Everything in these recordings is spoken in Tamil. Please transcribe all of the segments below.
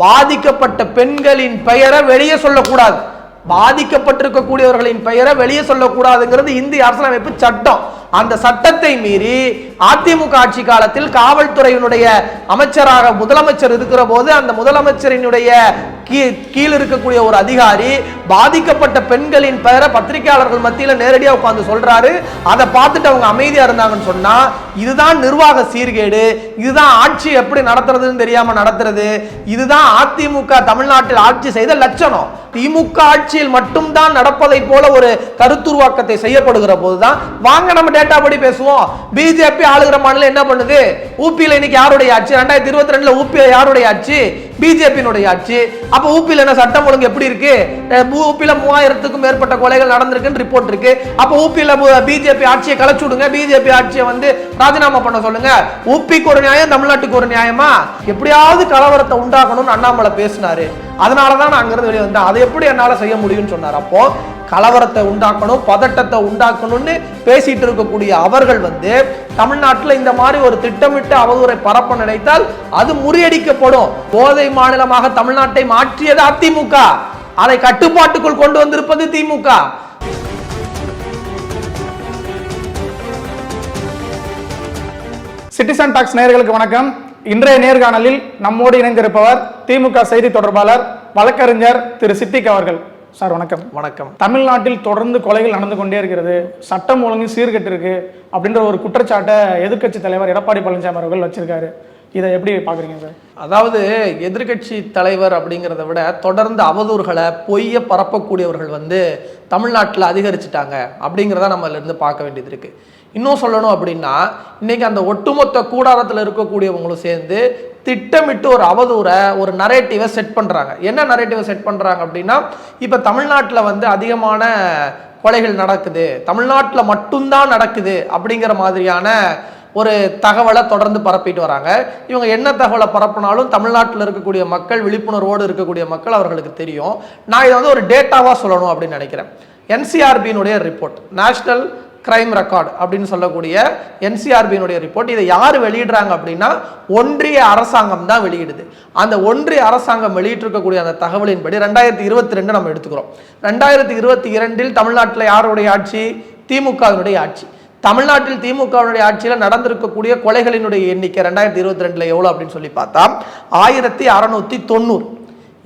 பாதிக்கப்பட்ட பெண்களின் பெயரை வெளியே சொல்லக்கூடாது, பாதிக்கப்பட்டிருக்கக்கூடியவர்களின் பெயரை வெளியே சொல்லக்கூடாதுங்கிறது இந்திய அரசியலமைப்பு சட்டம். அந்த சட்டத்தை மீறி அதிமுக ஆட்சி காலத்தில் காவல்துறையினுடைய அமைச்சராக முதலமைச்சர் இருக்கிற போது அந்த முதலமைச்சரினுடைய கீழ் இருக்கக்கூடிய ஒரு அதிகாரி பாதிக்கப்பட்ட பெண்களின் பெயரை பத்திரிகையாளர்கள் மத்தியில் நேரடியாக உட்கார்ந்து சொல்றாரு. அதை பார்த்துட்டு அவங்க அமைதியா இருந்தாங்கன்னு சொன்னா இதுதான் நிர்வாக சீர்கேடு, இதுதான் ஆட்சி எப்படி நடத்துறதுன்னு தெரியாம நடத்துறது, இதுதான் அதிமுக தமிழ்நாட்டில் ஆட்சி செய்த லட்சணம். திமுக ஆட்சியில் மட்டும்தான் நடப்பதை போல ஒரு கருத்துருவாக்கத்தை செய்யப்படுகிற போதுதான் வாங்க நம்ம டேட்டா படி பேசுவோம். பிஜேபி ஆளுகிற மாநிலம் என்ன பண்ணுது? ஊபியில் இன்னைக்கு யாருடைய ஆட்சி? 2022 ஊபியில யாருடைய ஆட்சி? பிஜேபியினுடைய ஆட்சி. அப்ப ஊபியில் என்ன சட்டம் ஒழுங்கு எப்படி இருக்கு? ஊபியில 3000க்கும் மேற்பட்ட கொலைகள் நடந்திருக்குன்னு ரிப்போர்ட் இருக்கு. அப்ப ஊபியில பிஜேபி ஆட்சியை கலைச்சு விடுங்க, பிஜேபி ஆட்சியை ராஜினாமா பண்ண சொல்லுங்க. ஊபிக்கு ஒரு நியாயம், தமிழ்நாட்டுக்கு ஒரு நியாயமா? எப்படியாவது கலவரத்தை உண்டாக்கணும்னு அண்ணாமலை பேசினாரு. அதனாலதான் நான் அங்கிருந்து வெளியே வந்தேன். அதை எப்படி என்னால செய்ய முடியும்னு சொன்னார். அப்போ கலவரத்தை உண்டாக்கணும், பதட்டத்தை உண்டாக்கணும்னு பேசிட்டு இருக்கக்கூடிய அவர்கள் தமிழ்நாட்டில் இந்த மாதிரி ஒரு திட்டமிட்ட அவதூறை பரப்ப நினைத்தால் அது முறியடிக்கப்படும். போதை மாநிலமாக தமிழ்நாட்டை மாற்றியது அதிமுக, அதை கட்டுப்பாட்டுக்குள் கொண்டு வந்திருப்பது திமுக. சிட்டிசன் டாக்ஸ் நேயர்களுக்கு வணக்கம். இன்றைய நேர்காணலில் நம்மோடு இணைந்திருப்பவர் திமுக செய்தி தொடர்பாளர் வழக்கறிஞர் திரு சித்திக் அவர்கள். சார் வணக்கம். வணக்கம். தமிழ்நாட்டில் தொடர்ந்து கொலைகள் நடந்து கொண்டே இருக்கிறது, சட்டம் ஒழுங்கு சீர்கெட்டு இருக்கு அப்படின்ற ஒரு குற்றச்சாட்டை எதிர்க்கட்சி தலைவர் எடப்பாடி பழனிசாமி அவர்கள் வச்சிருக்காரு. இதை எப்படி பாக்குறீங்க சார்? அதாவது எதிர்கட்சி தலைவர் அப்படிங்கிறத விட தொடர்ந்து அவதூறுகளை பொய்ய பரப்பக்கூடியவர்கள் தமிழ்நாட்டில் அதிகரிச்சுட்டாங்க அப்படிங்கிறத நம்ம இருந்து பார்க்க வேண்டியது இருக்கு. இன்னும் சொல்லணும் அப்படின்னா இன்னைக்கு அந்த ஒட்டுமொத்த கூடாரத்தில் இருக்கக்கூடியவங்களும் சேர்ந்து திட்டமிட்டு ஒரு அவதூறை, ஒரு நரேட்டிவை செட் பண்றாங்க. என்ன நரேட்டிவை செட் பண்றாங்க அப்படின்னா, இப்ப தமிழ்நாட்டில் அதிகமான கொலைகள் நடக்குது, தமிழ்நாட்டில் மட்டும்தான் நடக்குது அப்படிங்கிற மாதிரியான ஒரு தகவலை தொடர்ந்து பரப்பிட்டு வராங்க. இவங்க என்ன தகவலை பரப்பினாலும் தமிழ்நாட்டில் இருக்கக்கூடிய மக்கள், விழிப்புணர்வோடு இருக்கக்கூடிய மக்கள் அவர்களுக்கு தெரியும். நான் இதை ஒரு டேட்டாவா சொல்லணும் அப்படின்னு நினைக்கிறேன். என்சிஆர்பியினுடைய ரிப்போர்ட், நேஷனல் கிரைம் ரெக்கார்டு அப்படின்னு சொல்லக்கூடிய என்சிஆர்பியினுடைய ரிப்போர்ட். இதை யார் வெளியிடுறாங்க அப்படின்னா ஒன்றிய அரசாங்கம் தான் வெளியிடுது. அந்த ஒன்றிய அரசாங்கம் வெளியிட்டிருக்கக்கூடிய அந்த தகவலின்படி 2022 நம்ம எடுத்துக்கிறோம். 2022 தமிழ்நாட்டில் யாருடைய ஆட்சி? திமுகவினுடைய ஆட்சி. தமிழ்நாட்டில் திமுகவினுடைய ஆட்சியில் நடந்திருக்கக்கூடிய கொலைகளினுடைய எண்ணிக்கை 2022 எவ்வளோ அப்படின்னு சொல்லி பார்த்தா 1690.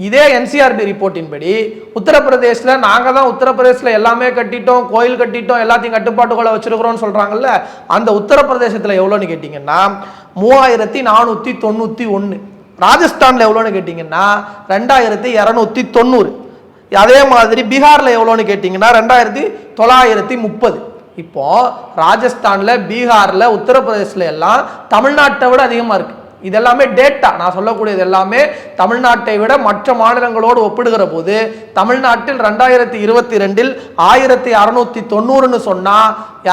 இதே என்சிஆர்பி ரிப்போர்ட்டின் படி உத்தரப்பிரதேசில் நாங்கள் தான் உத்தரப்பிரதேசில் எல்லாமே கட்டிட்டோம், கோயில் கட்டிட்டோம், எல்லாத்தையும் கட்டுப்பாட்டுகளை வச்சிருக்கிறோம்னு சொல்கிறாங்கல்ல, அந்த உத்தரப்பிரதேசத்தில் எவ்வளோன்னு கேட்டிங்கன்னா 3491. ராஜஸ்தானில் எவ்வளோன்னு கேட்டிங்கன்னா 2290. அதே மாதிரி பீகாரில் எவ்வளோன்னு கேட்டிங்கன்னா 2930. இப்போ ராஜஸ்தானில், பீகாரில், உத்தரப்பிரதேசில் எல்லாம் தமிழ்நாட்டை விட அதிகமாக இருக்குது. இதெல்லாமே டேட்டா. நான் சொல்லக்கூடியது எல்லாமே தமிழ்நாட்டை விட மற்ற மாநிலங்களோடு ஒப்பிடுகிற போது தமிழ்நாட்டில் 2022 1690 சொன்னா,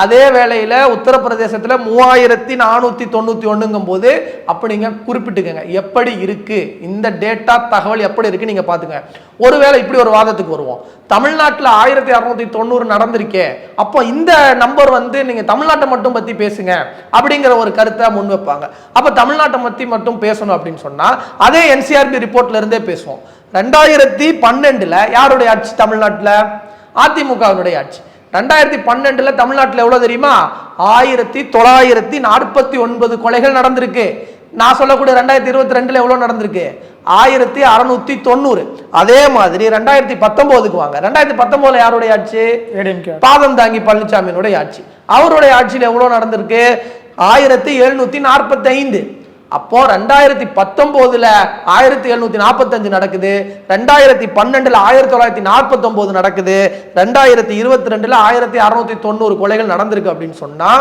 அதே வேளையில உத்தரப்பிரதேசத்துல 3491 போது அப்படிங்க குறிப்பிட்டுக்கங்க எப்படி இருக்கு இந்த டேட்டா தகவல் எப்படி இருக்கு நீங்க பாத்துங்க. ஒருவேளை இப்படி ஒரு வாதத்துக்கு வருவோம், தமிழ்நாட்டில் 1690 நடந்திருக்கே, அப்போ இந்த நம்பர் நீங்க தமிழ்நாட்டை மட்டும் பத்தி பேசுங்க அப்படிங்கிற ஒரு கருத்தை முன் வைப்பாங்க. அப்ப தமிழ்நாட்டை பத்தி மட்டும் பேசணும் அப்படின்னு சொன்னா அதே என்சிஆர்பி ரிப்போர்ட்ல இருந்தே பேசுவோம். 2012 யாருடைய ஆட்சி? தமிழ்நாட்டில் அதிமுகவினுடைய ஆட்சி. 2012 தமிழ்நாட்டில் எவ்வளவு தெரியுமா? 1949 கொலைகள் நடந்திருக்கு. நான் சொல்லக்கூடிய 2022 எவ்வளவு நடந்திருக்கு? 1690. அதே மாதிரி 2019 வாங்க. 2019 யாருடைய ஆட்சி? பாதம் தாங்கி பழனிசாமியினுடைய ஆட்சி. அவருடைய ஆட்சியில் எவ்வளவு நடந்திருக்கு? 1745. அப்போ 2019 1745 நடக்குது, 2012 1949 நடக்குது, 2022 1690 கொலைகள் நடந்திருக்கு அப்படின்னு சொன்னா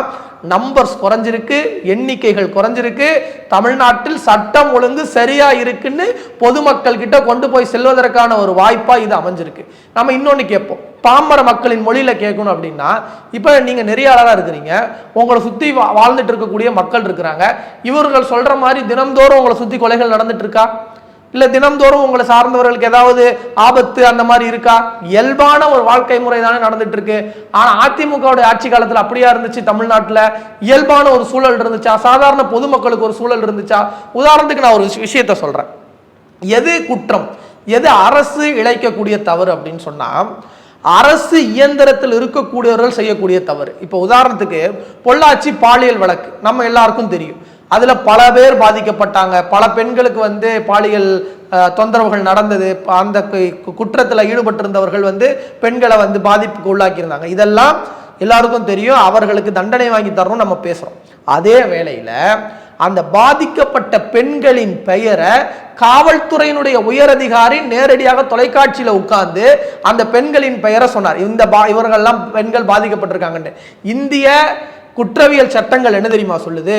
நம்பர்ஸ் குறைஞ்சிருக்கு, எண்ணிக்கைகள் குறைஞ்சிருக்கு. தமிழ்நாட்டில் சட்டம் ஒழுங்கு சரியா இருக்குன்னு பொதுமக்கள் கிட்ட கொண்டு போய் செல்வதற்கான ஒரு வாய்ப்பா இது அமைஞ்சிருக்கு. நம்ம இன்னொன்னு கேட்போம், பாமர மக்களின் மொழியில கேட்கணும் அப்படின்னா, இப்ப நீங்க நெறியாளரா இருக்கிறீங்க, உங்களை சுத்தி வாழ்ந்துட்டு இருக்கக்கூடிய மக்கள் இருக்கிறாங்க, இவர்கள் சொல்ற மாதிரி தினம்தோறும் உங்களை சுத்தி கொலைகள் நடந்துட்டு இருக்கா? இல்ல தினம்தோறும் உங்களை சார்ந்தவர்களுக்கு ஏதாவது ஆபத்து அந்த மாதிரி இருக்கா? இயல்பான ஒரு வாழ்க்கை முறை தானே நடந்துட்டு இருக்கு. ஆனா அதிமுகவுடைய ஆட்சி காலத்துல அப்படியா இருந்துச்சு? தமிழ்நாட்டுல இயல்பான ஒரு சூழல் இருந்துச்சா? சாதாரண பொதுமக்களுக்கு ஒரு சூழல் இருந்துச்சா? உதாரணத்துக்கு நான் ஒரு விஷயத்த சொல்றேன். எது குற்றம், எது அரசு இழைக்கக்கூடிய தவறு அப்படின்னு சொன்னா, அரசு இயந்திரத்தில் இருக்கக்கூடியவர்கள் செய்யக்கூடிய தவறு. இப்போ உதாரணத்துக்கு பொள்ளாச்சி பாலியல் வழக்கு நம்ம எல்லாருக்கும் தெரியும். அதுல பல பேர் பாதிக்கப்பட்டாங்க, பல பெண்களுக்கு பாலியல் தொந்தரவுகள் நடந்தது, அந்த குற்றத்தில் ஈடுபட்டிருந்தவர்கள் பெண்களை பாதிப்புக்கு உள்ளாக்கியிருந்தாங்க. இதெல்லாம் எல்லாருக்கும் தெரியும். அவர்களுக்கு தண்டனை வாங்கி தரணும் நம்ம பேசுறோம். அதே வேளையில அந்த பாதிக்கப்பட்ட பெண்களின் பெயரை காவல்துறையினுடைய உயரதிகாரி நேரடியாக தொலைக்காட்சியில உட்கார்ந்து அந்த பெண்களின் பெயரை சொன்னார். இவர்கள்லாம் பெண்கள் பாதிக்கப்பட்டிருக்காங்க. இந்திய குற்றவியல் சட்டங்கள் என்ன தெரியுமா சொல்லுது?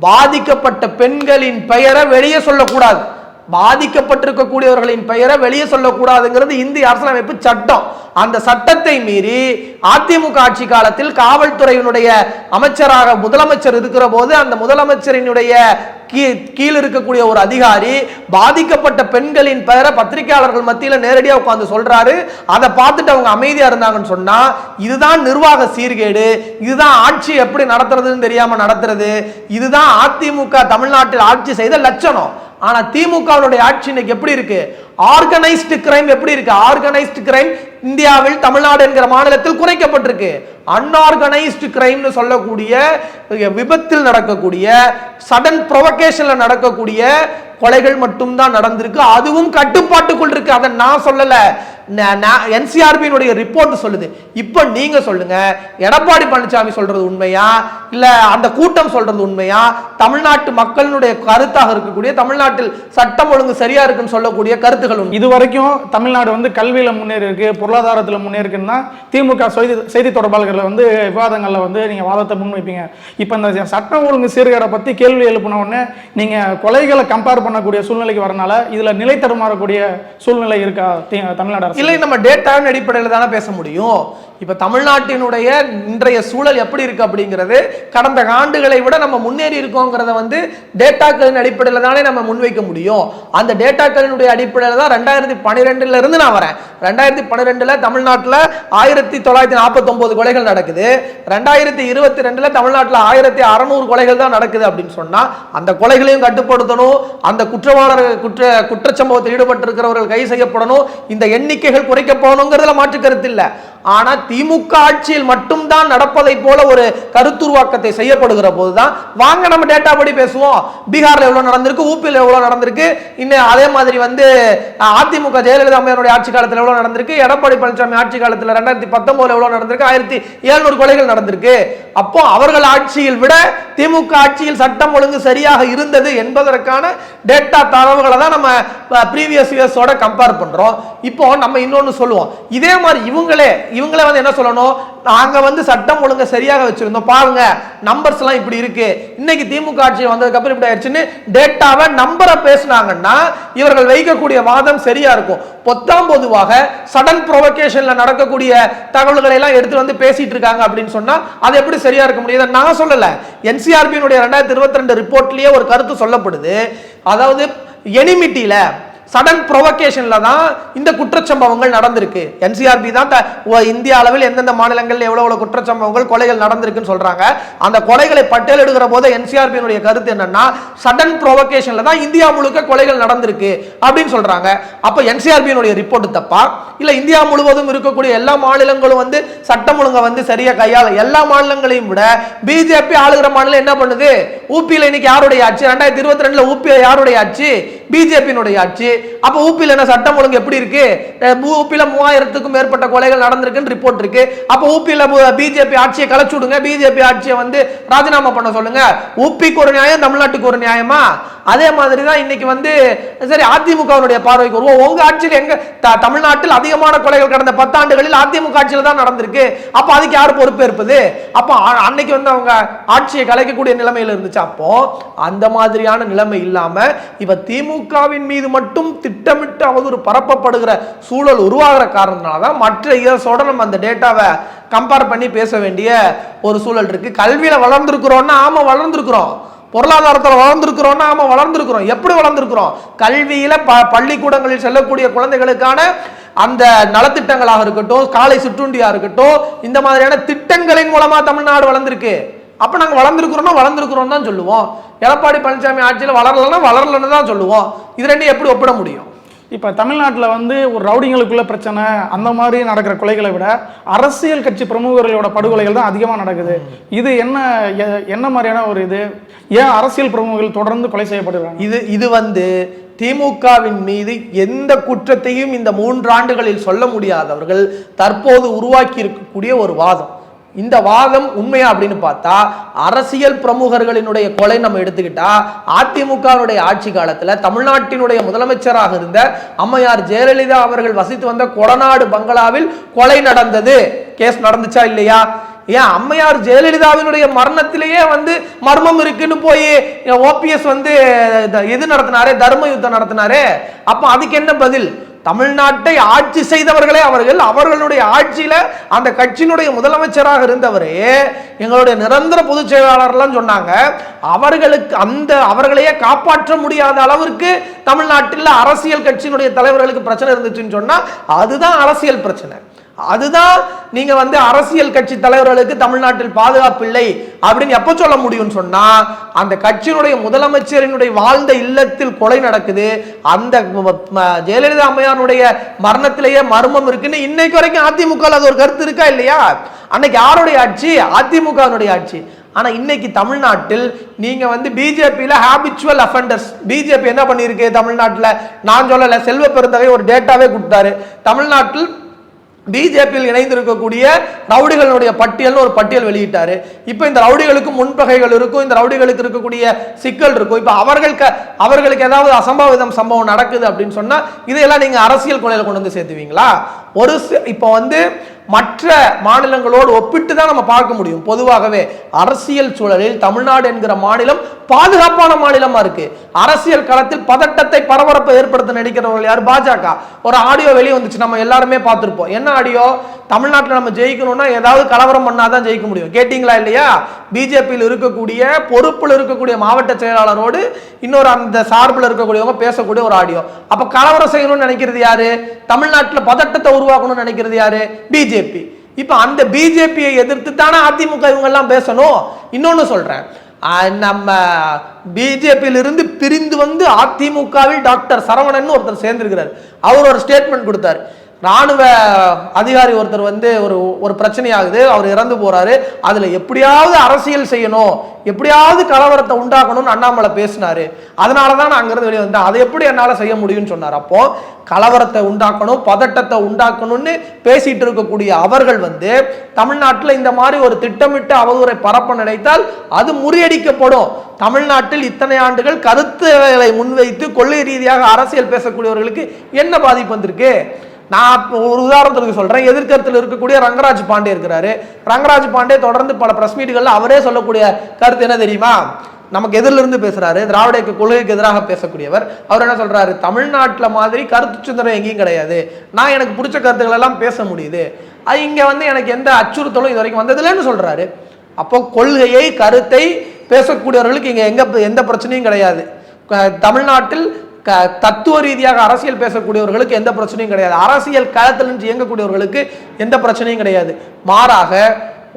பாதிக்கப்பட்ட பெண்களின் பெயரை வெளியே சொல்லக்கூடாது, பாதிக்கப்பட்டிருக்கக்கூடியவர்களின் பெயரை வெளியே சொல்லக்கூடாதுங்கிறது இந்திய அரசியலமைப்பு சட்டம். அந்த சட்டத்தை மீறி அதிமுக ஆட்சி காலத்தில் காவல்துறையினுடைய அமைச்சராக முதலமைச்சர் இருக்கிற போது அந்த முதலமைச்சரினுடைய கீழ் இருக்கக்கூடிய ஒரு அதிகாரி பாதிக்கப்பட்ட பெண்களின் பெயரை பத்திரிகையாளர்கள் மத்தியில் நேரடியாக உட்கார்ந்து சொல்றாரு. அதை பார்த்துட்டு அவங்க அமைதியா இருந்தாங்கன்னு சொன்னா இதுதான் நிர்வாக சீர்கேடு, இதுதான் ஆட்சி எப்படி நடத்துறதுன்னு தெரியாம நடத்துறது, இதுதான் அதிமுக தமிழ்நாட்டில் ஆட்சி செய்த லட்சணம். ஆனா திமுகவுடைய ஆட்சி இன்னைக்கு எப்படி இருக்கு? ஆர்கனைஸ்டு கிரைம் எப்படி இருக்கு? ஆர்கனைஸ்டு கிரைம் இந்தியாவில் தமிழ்நாடு என்கிற மாநிலத்தில் குறைக்கப்பட்டிருக்கு. அன்ஆர்கனைஸ்டு கிரைம்னு சொல்லக்கூடிய விபத்தில் நடக்கக்கூடிய சடன் ப்ரொவகேஷன்ல நடக்கக்கூடிய கொலைகள் மட்டும்தான் நடந்திருக்கு. அதுவும் கட்டுப்பாட்டுக்குள் இருக்கு. அதை நான் சொல்லல, என்சிஆர்பியினுடைய ரிப்போர்ட் சொல்லுது. இப்ப நீங்க சொல்லுங்க, எடப்பாடி பழனிசாமி சொல்றது உண்மையா இல்ல அந்த கூட்டம் சொல்றது உண்மையா? தமிழ்நாட்டு மக்களுடைய கருத்தாக இருக்கக்கூடிய தமிழ்நாட்டில் சட்டம் ஒழுங்கு சரியா இருக்குன்னு சொல்லக்கூடிய கருத்துக்கள் இது வரைக்கும் தமிழ்நாடு கல்வியில முன்னேறி இருக்கு, பொருளாதாரத்துல முன்னேறி இருக்குன்னா திமுக செய்தி தொடர்பாளர்கள் விவாதங்கள்ல நீங்க வாதத்தை முன்வைப்பீங்க. இப்ப இந்த சட்டம் ஒழுங்கு சீர்கேடை பத்தி கேள்வி எழுப்பின உடனே நீங்க கொலைகளை கம்பேர் பண்ணக்கூடிய சூழ்நிலைக்கு வரனால இதுல நிலை தடுமாறக்கூடிய சூழ்நிலை இருக்கா தமிழ்நாடு அரசு? இல்லை, நம்ம டேட்டாவின் அடிப்படையில் தானே பேச முடியும். இப்ப தமிழ்நாட்டினுடைய இன்றைய சூழல் எப்படி இருக்கு அப்படிங்கிறது கடந்த ஆண்டுகளை விட நம்ம முன்னேறி இருக்கோங்கிறத டேட்டாக்களின் அடிப்படையில் தானே நம்ம முன்வைக்க முடியும். அந்த டேட்டாக்களினுடைய அடிப்படையில் தான் 2012 இருந்து நான் வரேன். 2012 தமிழ்நாட்டில் 1949 கொலைகள் நடக்குது. 2022 தமிழ்நாட்டில் 1600 கொலைகள் தான் நடக்குது அப்படின்னு சொன்னா அந்த கொலைகளையும் கட்டுப்படுத்தணும், அந்த குற்றச்சம்பவத்தில் ஈடுபட்டிருக்கிறவர்கள் கைது செய்யப்படணும், இந்த எண்ணிக்கைகள் குறைக்கப்படணுங்கிறதுல மாற்று கருத்து இல்லை. ஆனா திமுக ஆட்சியில் மட்டும்தான் நடப்பதை போல ஒரு கருத்துருவாக்கத்தை செய்யப்படுகிற போதுதான் வாங்க நம்ம டேட்டா படி பேசுவோம். பீகார்ல எவ்வளவு நடந்திருக்கு, ஊபியில் எவ்வளவு நடந்திருக்கு, இன்னும் அதே மாதிரி அதிமுக ஜெயலலிதா அம்மையாருடைய ஆட்சி காலத்தில் எவ்வளவு நடந்திருக்கு, எடப்பாடி பழனிசாமி ஆட்சி காலத்தில் 2019 எவ்வளவு நடந்திருக்கு, 1700 கொலைகள் நடந்திருக்கு. அப்போ அவர்கள் ஆட்சியில் விட திமுக ஆட்சியில் சட்டம் ஒழுங்கு சரியாக இருந்தது என்பதற்கான டேட்டா தரவுகளை தான் நம்ம ப்ரீவியஸ் இயர்ஸோட கம்பேர் பண்றோம். இப்போ நம்ம இன்னொன்னு சொல்லுவோம், இதே மாதிரி இவங்களே என்ன சொல்லணும், நாங்க சட்டம் ஒழுங்கு சரியாக வச்சிருந்தோம், பாருங்க நம்பர்ஸ் எல்லாம் இப்படி இருக்கு, இன்னைக்கு திமுக ஆட்சி வந்ததுக்கு அப்புறம் இப்படி ஆயிடுச்சுன்னு டேட்டாவை நம்பரை பேசினாங்கன்னா இவர்கள் வைக்கக்கூடிய வாதம் சரியா இருக்கும். பொதுவாக சடன் ப்ரொவகேஷன்ல நடக்கக்கூடிய தகவல்களை எல்லாம் எடுத்து பேசிட்டு இருக்காங்க அப்படின்னு சொன்னா அது எப்படி சரியா இருக்க முடியாது? நான் சொல்லல, என்சிஆர்பியினுடைய 2022 ரிப்போர்ட்லயே ஒரு கருத்து சொல்லப்படுது. அதாவது எனிமிட்டியில சடன் ப்ரொவகேஷன்ல தான் இந்த குற்றச்சம்பவங்கள் நடந்திருக்கு. என்சிஆர்பி தான் இந்திய அளவில் எந்தெந்த மாநிலங்களில் எவ்வளவு குற்றச்சம்பவங்கள் கொலைகள் நடந்திருக்குன்னு சொல்றாங்க. அந்த கொலைகளை பட்டியலிடுகிற போது என்சிஆர்பியினுடைய கருத்து என்னன்னா சடன் ப்ரொவகேஷன்ல தான் இந்தியா முழுக்க கொலைகள் நடந்திருக்கு அப்படின்னு சொல்றாங்க. அப்ப என்சிஆர்பியினுடைய ரிப்போர்ட் தப்பா இல்ல இந்தியா முழுவதும் இருக்கக்கூடிய எல்லா மாநிலங்களும் சட்டம் ஒழுங்க சரியா கையாள? எல்லா மாநிலங்களையும் விட பிஜேபி ஆளுகிற மாநிலம் என்ன பண்ணுது? ஊபியில் இன்னைக்கு யாருடைய ஆட்சி? 2022 ஊபியில யாருடைய ஆட்சி? பிஜேபியினுடைய ஆட்சி. அப்ப ஊபியில் என்ன சட்டம் ஒழுங்கு எப்படி இருக்கு? ஊபியில 3000க்கும் மேற்பட்ட கொலைகள் நடந்திருக்குன்னு ரிப்போர்ட் இருக்கு. அப்ப ஊபியில பிஜேபி ஆட்சியை கலைச்சு விடுங்க, பிஜேபி ஆட்சியை ராஜினாமா பண்ண சொல்லுங்க. ஊபிக்கு ஒரு நியாயம், தமிழ்நாட்டுக்கு ஒரு நியாயமா? அதே மாதிரி தான் இன்னைக்கு சரி அதிமுகவுடைய பார்வைக்கு வருவோம். உங்க ஆட்சியில் எங்க தமிழ்நாட்டில் அதிகமான கொலைகள் கடந்த 10 ஆண்டுகளில் அதிமுக ஆட்சியில் தான் நடந்திருக்கு. அப்ப அதுக்கு யார் பொறுப்பேற்பது? அப்ப அன்னைக்கு அவங்க ஆட்சியை கலைக்கக்கூடிய நிலைமையில இருந்துச்சு. அப்போ அந்த மாதிரியான நிலைமை இல்லாம இப்ப திமுகவின் மீது மட்டும் திட்டமிட்டு அவதூறு பரப்பப்படுகிற சூழல் உருவாகிற காரணத்தினாலதான் மற்ற இயர்ஸோட நம்ம அந்த டேட்டாவை கம்பேர் பண்ணி பேச வேண்டிய ஒரு சூழல் இருக்கு. கல்வியில வளர்ந்துருக்கிறோம்னா ஆமா வளர்ந்துருக்கிறோம், பொருளாதாரத்தில் வளர்ந்துருக்கிறோம்னா ஆமா வளர்ந்துருக்கிறோம். எப்படி வளர்ந்துருக்கிறோம்? கல்வியில பள்ளிக்கூடங்களில் செல்லக்கூடிய குழந்தைகளுக்கான அந்த நலத்திட்டங்களாக இருக்கட்டும், காலை சிற்றுண்டியா இருக்கட்டும், இந்த மாதிரியான திட்டங்களின் மூலமா தமிழ்நாடு வளர்ந்திருக்கு. அப்ப நாங்க வளர்ந்துருக்கிறோம் தான் சொல்லுவோம். எடப்பாடி பழனிசாமி ஆட்சியில் வளரலன்னு தான் சொல்லுவோம். இது ரெண்டையும் எப்படி ஒப்பிட முடியும்? இப்போ தமிழ்நாட்டில் வந்து ஒரு ரவுடிங்களுக்குள்ள பிரச்சனை அந்த மாதிரி நடக்கிற கொலைகளை விட அரசியல் கட்சி பிரமுகர்களோட படுகொலைகள் தான் அதிகமாக நடக்குது. இது என்ன மாதிரியான ஒரு இது? ஏன் அரசியல் பிரமுகர்கள் தொடர்ந்து கொலை செய்யப்படுறாங்க? இது வந்து திமுகவின் மீது எந்த குற்றத்தையும் இந்த 3 ஆண்டுகளில் சொல்ல முடியாதவர்கள் தற்போது உருவாக்கி இருக்கக்கூடிய ஒரு வாதம். இந்த வாதம் உண்மையா அப்படின்னு பார்த்தா, அரசியல் பிரமுகர்களினுடைய கொலை நம்ம எடுத்துக்கிட்டா, அதிமுகவுடைய ஆட்சி காலத்துல தமிழ்நாட்டினுடைய முதலமைச்சராக இருந்த அம்மையார் ஜெயலலிதா அவர்கள் வசித்து வந்த கொடநாடு பங்களாவில் கொலை நடந்தது. கேஸ் நடந்துச்சா இல்லையா? ஏன் அம்மையார் ஜெயலலிதாவினுடைய மரணத்திலேயே வந்து மர்மம் இருக்குன்னு போய் ஓபிஎஸ் வந்து இது நடத்தினாரே, தர்ம யுத்தம் நடத்தினாரே. அப்ப அதுக்கு என்ன பதில்? தமிழ்நாட்டை ஆட்சி செய்தவர்களே அவர்களுடைய ஆட்சியில அந்த கட்சியினுடைய முதலமைச்சராக இருந்தவரே எங்களுடைய நிரந்தர பொதுச் செயலாளர்லாம் சொன்னாங்க. அவர்களையே காப்பாற்ற முடியாத அளவிற்கு தமிழ்நாட்டில் அரசியல் கட்சியினுடைய தலைவர்களுக்கு பிரச்சனை இருந்துச்சுன்னு சொன்னா அதுதான் அரசியல் பிரச்சனை. அதுதான் நீங்க வந்து அரசியல் கட்சி தலைவர்களுக்கு தமிழ்நாட்டில் பாதுகாப்பு இல்லை அப்படின்னு எப்ப சொல்ல முடியும்னு சொன்னா, அந்த கட்சியினுடைய முதலமைச்சரினுடைய வாழ்ந்த இல்லத்தில் கொலை நடக்குது, அந்த ஜெயலலிதா அம்மையாருடைய மரணத்திலேயே மர்மம் இருக்குன்னு இன்னைக்கு வரைக்கும் அதிமுக அது ஒரு கருத்து இருக்கா இல்லையா? அன்னைக்கு யாருடைய ஆட்சி? அதிமுகவுடைய ஆட்சி. ஆனா இன்னைக்கு தமிழ்நாட்டில் நீங்க வந்து பிஜேபியில ஹாபிச்சுவல் அஃபெண்டர்ஸ், பிஜேபி என்ன பண்ணிருக்கு தமிழ்நாட்டில்? நான் சொல்லல, செல்வ பெருந்தகை ஒரு டேட்டாவே கொடுத்தாரு. தமிழ்நாட்டில் பிஜேபியில் இணைந்திருக்கக்கூடிய ரவுடிகளுடைய பட்டியல் ஒரு பட்டியல் வெளியிட்டாரு. இப்ப இந்த ரவுடிகளுக்கு முன்பகைகள் இருக்கும், இந்த ரவுடிகளுக்கு இருக்கக்கூடிய சிக்கல் இருக்கும். இப்ப அவர்களுக்கு ஏதாவது அசம்பாவிதம் சம்பவம் நடக்குது அப்படின்னு சொன்னா இதையெல்லாம் நீங்க அரசியல் கொலையில கொண்டு வந்து சேர்த்துவீங்களா? இப்ப வந்து மற்ற மாநிலங்களோடு ஒப்பிட்டு தான் நம்ம பார்க்க முடியும். பொதுவாகவே அரசியல் சூழலில் தமிழ்நாடு என்கிற மாநிலம் பாதுகாப்பான மாநிலமா இருக்கு. அரசியல் களத்தில் பதட்டத்தை பரபரப்பை ஏற்படுத்த நினைக்கிறவர்கள் யார்? பாஜக. ஒரு ஆடியோ வெளியே வந்துச்சு, நம்ம எல்லாருமே பார்த்திருப்போம். என்ன ஆடியோ? தமிழ்நாட்டில் நம்ம ஜெயிக்கணும்னா ஏதாவது கலவரம் பண்ணாதான் ஜெயிக்க முடியும். கேட்டீங்களா இல்லையா? பிஜேபியில் இருக்கக்கூடிய பொறுப்பில் இருக்கக்கூடிய மாவட்ட செயலாளரோடு இன்னொரு அந்த சார்பில் இருக்கக்கூடியவங்க பேசக்கூடிய ஒரு ஆடியோ. அப்ப கலவரம் செய்யணும்னு நினைக்கிறது யாரு? தமிழ்நாட்டில் பதட்டத்தை உருவாக்கணும்னு நினைக்கிறது யாரு? பிஜேபி. இப்ப அந்த பிஜேபியை எதிர்த்து தானே அதிமுக இவங்க எல்லாம் பேசணும். இன்னொன்னு சொல்றேன், நம்ம பிஜேபியில் இருந்து பிரிந்து வந்து அதிமுகவில் டாக்டர் சரவணன் ஒருத்தர் சேர்ந்திருக்கிறார். அவர் ஒரு ஸ்டேட்மெண்ட் கொடுத்தார். ராணுவ அதிகாரி ஒருத்தர் வந்து ஒரு பிரச்சனை ஆகுது, அவர் இறந்து போறாரு, அதுல எப்படியாவது அரசியல் செய்யணும், எப்படியாவது கலவரத்தை உண்டாக்கணும்னு அண்ணாமலை பேசினாரு. அதனாலதான் நான் அங்கிருந்து வெளியே வந்தேன். அதை எப்படி என்னால செய்ய முடியும்னு சொன்னார். அப்போ கலவரத்தை உண்டாக்கணும், பதட்டத்தை உண்டாக்கணும்னு பேசிட்டு இருக்கக்கூடிய அவர்கள் வந்து தமிழ்நாட்டில் இந்த மாதிரி ஒரு திட்டமிட்ட அவதூறை பரப்ப நினைத்தால் அது முறியடிக்கப்படும். தமிழ்நாட்டில் இத்தனை ஆண்டுகள் கருத்துக்களை முன்வைத்து கொள்கை ரீதியாக அரசியல் பேசக்கூடியவர்களுக்கு என்ன பாதிப்பு வந்திருக்கு? நான் ஒரு உதாரணத்துக்கு சொல்றேன். எதிர்கருத்தில் இருக்கக்கூடிய ரங்கராஜ் பாண்டே இருக்கிறாரு. ரங்கராஜ் பாண்டே தொடர்ந்து பல பிரஸ் மீட்டுகள்ல அவரே சொல்லக்கூடிய கருத்து என்ன தெரியுமா? நமக்கு எதிரிலிருந்து பேசுறாரு, திராவிட கொள்கைக்கு எதிராக பேசக்கூடியவர். அவர் என்ன சொல்றாரு? தமிழ்நாட்டில் மாதிரி கருத்து சுதந்திரம் எங்கேயும் கிடையாது, நான் எனக்கு பிடிச்ச கருத்துக்கள் எல்லாம் பேச முடியுது, அது இங்க வந்து எனக்கு எந்த அச்சுறுத்தலும் இது வரைக்கும் வந்ததுலன்னு சொல்றாரு. அப்போ கொள்கையை கருத்தை பேசக்கூடியவர்களுக்கு இங்க எந்த பிரச்சனையும் கிடையாது. தமிழ்நாட்டில் தத்துவ ரீதியாக அரசியல் பேசக்கூடியவர்களுக்கு எந்த பிரச்சனையும் கிடையாது. அரசியல் களத்தில் நின்று இயங்கக்கூடியவர்களுக்கு எந்த பிரச்சனையும் கிடையாது. மாறாக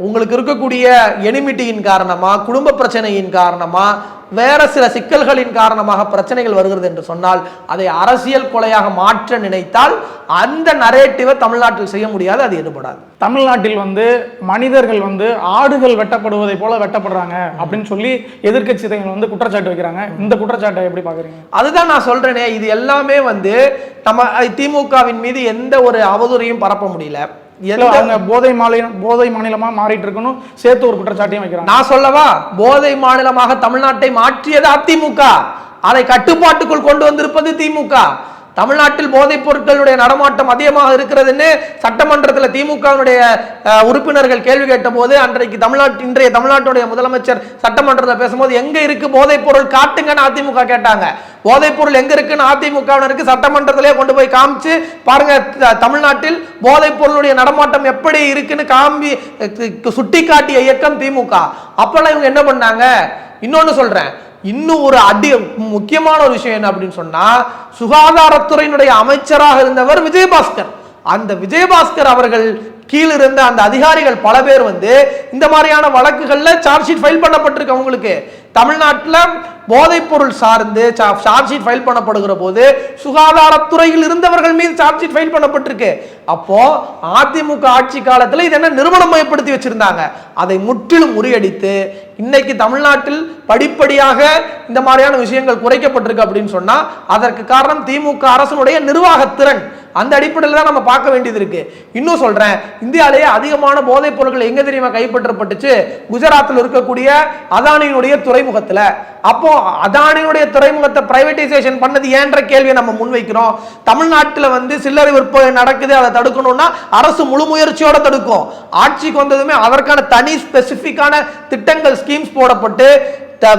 உங்களுக்கு இருக்கக்கூடிய எனிமிட்டியின் காரணமா, குடும்ப பிரச்சனையின் காரணமா, வேற சில சிக்கல்களின் காரணமாக பிரச்சனைகள் வருகிறது என்று சொன்னால் அதை அரசியல் கொலையாக மாற்ற நினைத்தால் அந்த நரேட்டிவை தமிழ்நாட்டில் செய்ய முடியாது, அது எடுபடாது. தமிழ்நாட்டில் வந்து மனிதர்கள் வந்து ஆடுகள் வெட்டப்படுவதை போல வெட்டப்படுறாங்க அப்படின்னு சொல்லி எதிர்க்கட்சிகள் வந்து குற்றச்சாட்டு வைக்கிறாங்க. இந்த குற்றச்சாட்டை எப்படி பாக்குறீங்க? அதுதான் நான் சொல்றேனே, இது எல்லாமே வந்து நம்ம திமுகவின் மீது எந்த ஒரு அவதூறையும் பரப்ப முடியல. போதை மாநிலமா மாறிட்டு இருக்கணும் சேர்த்து ஒரு குற்றச்சாட்டையும் வைக்கிறாங்க. நான் சொல்லவா? போதை மாநிலமாக தமிழ்நாட்டை மாற்றியது அதிமுக, அதை கட்டுப்பாட்டுக்குள் கொண்டு வந்திருப்பது திமுக. தமிழ்நாட்டில் போதைப் பொருட்களுடைய நடமாட்டம் அதிகமாக இருக்கிறதுன்னு சட்டமன்றத்தில் திமுகவினுடைய உறுப்பினர்கள் கேள்வி கேட்ட போது இன்றைய தமிழ்நாட்டுடைய முதலமைச்சர் சட்டமன்றத்தில் பேசும்போது எங்க இருக்கு போதைப் பொருள் காட்டுங்கன்னு அதிமுக கேட்டாங்க. போதைப் பொருள் எங்க இருக்குன்னு அதிமுகவினருக்கு சட்டமன்றத்திலே கொண்டு போய் காமிச்சு பாருங்க, தமிழ்நாட்டில் போதைப் பொருளுடைய நடமாட்டம் எப்படி இருக்குன்னு சுட்டி காட்டிய இயக்கம் திமுக. அப்பெல்லாம் இவங்க என்ன பண்ணாங்க? இன்னொன்னு சொல்றேன், இன்னும் ஒரு முக்கியமான ஒரு விஷயம் என்ன அப்படின்னு சொன்னா, சுகாதாரத்துறையினுடைய அமைச்சராக இருந்தவர் விஜயபாஸ்கர். அந்த விஜயபாஸ்கர் அவர்கள் கீழ் இருந்த அந்த அதிகாரிகள் பல பேர் வந்து இந்த மாதிரியான வழக்குகள்ல சார்ஜ் ஷீட் ஃபைல் பண்ணப்பட்டிருக்கு. அவங்களுக்கு தமிழ்நாட்டில் போதைப் பொருள் சார்ந்து சார்ஜ் ஷீட் ஃபைல் பண்ணப்படுகிற போது சுகாதாரத்துறையில் இருந்தவர்கள் மீது சார்ஜ் ஷீட் ஃபைல் பண்ணப்பட்டிருக்கு. அப்போ அதிமுக ஆட்சி காலத்தில் இது என்ன நிறுவனம் மயப்படுத்தி வச்சிருந்தாங்க. அதை முற்றிலும் முறியடித்து இன்னைக்கு தமிழ்நாட்டில் படிப்படியாக இந்த மாதிரியான விஷயங்கள் குறைக்கப்பட்டிருக்கு அப்படின்னு சொன்னா அதற்கு காரணம் திமுக அரசுடைய நிர்வாகத்திறன். அந்த அடிப்படையில் தான் நம்ம பார்க்க வேண்டியது இருக்கு. இன்னும் சொல்றேன், இந்தியாவிலேயே அதிகமான போதைப் பொருட்கள் எங்க தெரியுமா கைப்பற்றப்பட்டுச்சு? குஜராத்தில் இருக்கக்கூடிய அதானியினுடைய துறைமுகத்துல. அப்போ அதானியுடைய துறைமுகத்தை பிரைவேடைசேஷன் பண்ணது ஏன்ற கேள்வியை நம்ம முன்வைக்கிறோம். தமிழ்நாட்டில் வந்து சில்லறை விற்பனை நடக்குது, அதை தடுக்கணும்னா அரசு முழு முயற்சியோட தடுக்கும். ஆட்சிக்கு வந்ததுமே அதற்கான தனி ஸ்பெசிபிக்கான திட்டங்கள் ஸ்கீம்ஸ் போடப்பட்டு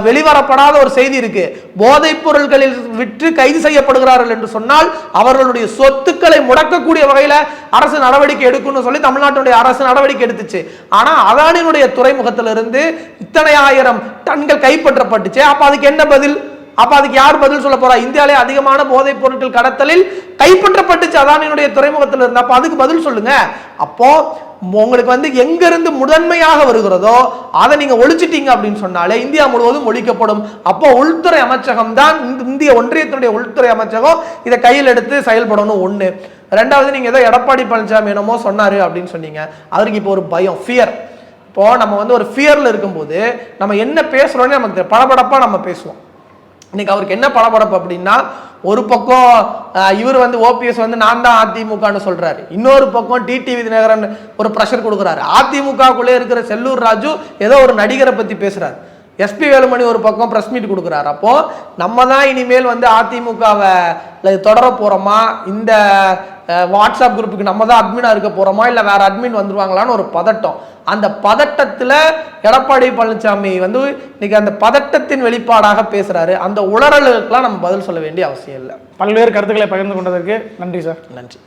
வெளிவரப்படாத ஒரு செய்தி இருக்கு. போதைப் பொருட்களில் விற்று கைது செய்யப்படுகிறார்கள் என்று சொன்னால் அவர்களுடைய சொத்துக்களை முடக்கக்கூடிய வகையில அரசு நடவடிக்கை எடுக்கணும்னு சொல்லி தமிழ்நாட்டுடைய அரசு நடவடிக்கை எடுத்துச்சு. ஆனா அதானியுடைய துறைமுகத்திலிருந்து இத்தனை ஆயிரம் டன்கள் கைப்பற்றப்பட்டுச்சு. அப்ப அதுக்கு என்ன பதில்? அப்ப அதுக்கு யார் பதில் சொல்ல போறா? இந்தியாவிலே அதிகமான போதைப் பொருட்கள் கடத்தலில் கைப்பற்றப்பட்டுச்சு அதானியுடைய துறைமுகத்தில் இருந்து. அப்ப அதுக்கு பதில் சொல்லுங்க. அப்போ உங்களுக்கு வந்து எங்க இருந்து முதன்மையாக வருகிறதோ அதை நீங்க ஒழிச்சிட்டீங்க அப்படின்னு சொன்னாலே இந்தியா முழுவதும் ஒழிக்கப்படும். அப்போ உள்துறை அமைச்சகம் தான், இந்திய ஒன்றியத்தினுடைய உள்துறை அமைச்சகம் இதை கையில் எடுத்து செயல்படணும். ஒண்ணு. ரெண்டாவது, நீங்க ஏதோ எடப்பாடி பழனிசாமி என்னமோ சொன்னாரு அப்படின்னு சொன்னீங்க. அதற்கு இப்போ ஒரு பயம், ஃபியர். இப்போ நம்ம வந்து ஒரு ஃபியர்ல இருக்கும்போது நம்ம என்ன பேசுறோம்னு நமக்கு படபடப்பா நம்ம பேசுவோம். இன்னைக்கு அவருக்கு என்ன படபடப்பு அப்படின்னா, ஒரு பக்கம் இவர் வந்து ஓபிஎஸ் வந்து நான் தான் அதிமுகன்னு சொல்றாரு, இன்னொரு பக்கம் டிடிவி தினகரன் ஒரு பிரஷர் கொடுக்குறாரு, அதிமுகக்குள்ளே இருக்கிற செல்லூர் ராஜு ஏதோ ஒரு நடிகரை பத்தி பேசுறாரு, எஸ்பி வேலுமணி ஒரு பக்கம் பிரஸ் மீட் கொடுக்குறாரு. அப்போ நம்ம தான் இனிமேல் வந்து அதிமுகவை தொடர போறோமா, இந்த வாட்ஸ்அப் குரூப்புக்கு நம்ம தான் அட்மினா இருக்க போறோமா, இல்ல வேற அட்மின் வந்துருவாங்களான்னு ஒரு பதட்டம். அந்த பதட்டத்துல எடப்பாடி பழனிசாமி வந்து இன்னைக்கு அந்த பதட்டத்தின் வெளிப்பாடாக பேசுறாரு. அந்த உளறலுக்கெல்லாம் நம்ம பதில் சொல்ல வேண்டிய அவசியம் இல்லை. பல்வேறு கருத்துக்களை பகிர்ந்து கொண்டதற்கு நன்றி சார். நன்றி.